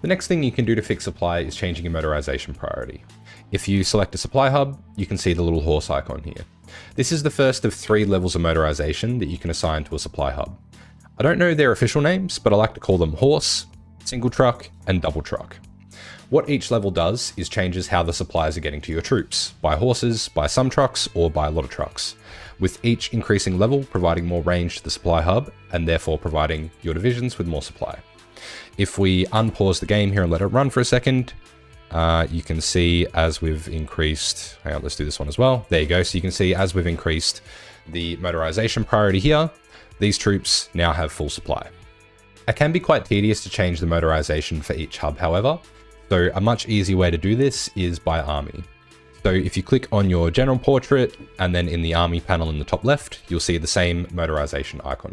The next thing you can do to fix supply is changing your motorization priority. If you select a supply hub, you can see the little horse icon here. This is the first of 3 levels of motorization that you can assign to a supply hub. I don't know their official names, but I like to call them horse, single truck, and double truck. What each level does is changes how the supplies are getting to your troops, by horses, by some trucks, or by a lot of trucks, with each increasing level providing more range to the supply hub, and therefore providing your divisions with more supply. If we unpause the game here and let it run for a second, you can see as we've increased, hang on, let's do this one as well. There you go. So you can see as we've increased the motorization priority here, these troops now have full supply. It can be quite tedious to change the motorization for each hub, however. So a much easier way to do this is by army. So if you click on your general portrait and then in the army panel in the top left, you'll see the same motorization icon